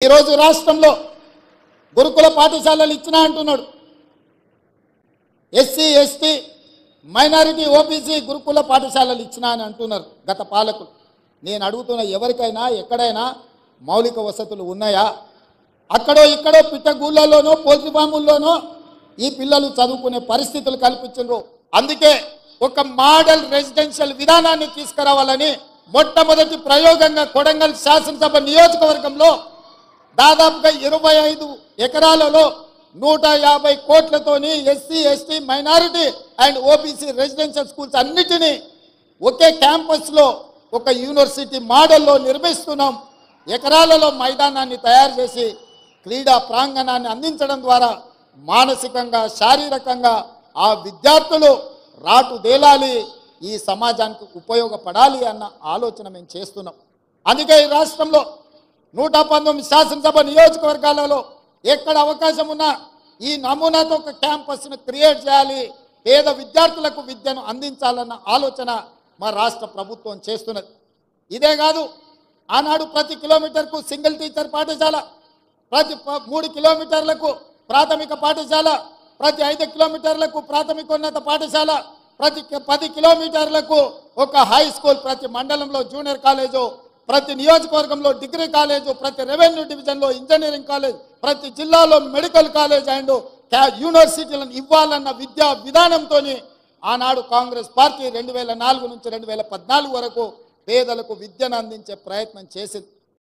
ఈరోజు రాష్ట్రంలో గురుకుల పాఠశాలలు ఇచ్చినా అంటున్నాడు. ఎస్సీ ఎస్టీ మైనారిటీ ఓబీసీ గురుకుల పాఠశాలలు ఇచ్చినా అని అంటున్నారు గత పాలకులు. నేను అడుగుతున్న ఎవరికైనా ఎక్కడైనా మౌలిక వసతులు ఉన్నాయా? అక్కడో ఇక్కడో పిట్టగూళ్ళలోనో పోల్ట్రీ ఫాముల్లోనో ఈ పిల్లలు చదువుకునే పరిస్థితులు కల్పించారు. అందుకే ఒక మోడల్ రెసిడెన్షియల్ విధానాన్ని తీసుకురావాలని మొట్టమొదటి ప్రయోగంగా కొడంగల్ శాసనసభ నియోజకవర్గంలో దాదాపుగా 25 ఎకరాలలో 150 కోట్లతోని SC ST minority and OBC residential schools అన్నిటినీ ఒకే క్యాంపస్లో ఒక యూనివర్సిటీ మోడల్లో నిర్మిస్తున్నాం. ఎకరాలలో మైదానాన్ని తయారు చేసి క్రీడా ప్రాంగణాన్ని అందించడం ద్వారా మానసికంగా శారీరకంగా ఆ విద్యార్థులు రాటుదేలాలి, ఈ సమాజానికి ఉపయోగపడాలి అన్న ఆలోచన మేము చేస్తున్నాం. అందుకే ఈ రాష్ట్రంలో 119 శాసనసభ నియోజకవర్గాలలో ఎక్కడ అవకాశం ఉన్నా ఈ నమూనాతో ఒక క్యాంపస్ను క్రియేట్ చేయాలి, పేద విద్యార్థులకు విద్యను అందించాలన్న ఆలోచన మా రాష్ట్ర ప్రభుత్వం చేస్తున్నది. ఇదే కాదు, ఆనాడు ప్రతి కిలోమీటర్కు సింగిల్ టీచర్ పాఠశాల, ప్రతి 3 కిలోమీటర్లకు ప్రాథమిక పాఠశాల, ప్రతి 5 కిలోమీటర్లకు ప్రాథమికోన్నత పాఠశాల, ప్రతి 10 కిలోమీటర్లకు ఒక హై స్కూల్, ప్రతి మండలంలో జూనియర్ కాలేజు, ప్రతి నియోజకవర్గంలో డిగ్రీ కాలేజు, ప్రతి రెవెన్యూ డివిజన్లో ఇంజనీరింగ్ కాలేజ్, ప్రతి జిల్లాలో మెడికల్ కాలేజ్ అండ్ యూనివర్సిటీలను ఇవ్వాలన్న విద్యా విధానంతో ఆనాడు కాంగ్రెస్ పార్టీ 2004 నుంచి 2014 వరకు పేదలకు విద్యను అందించే ప్రయత్నం చేసింది.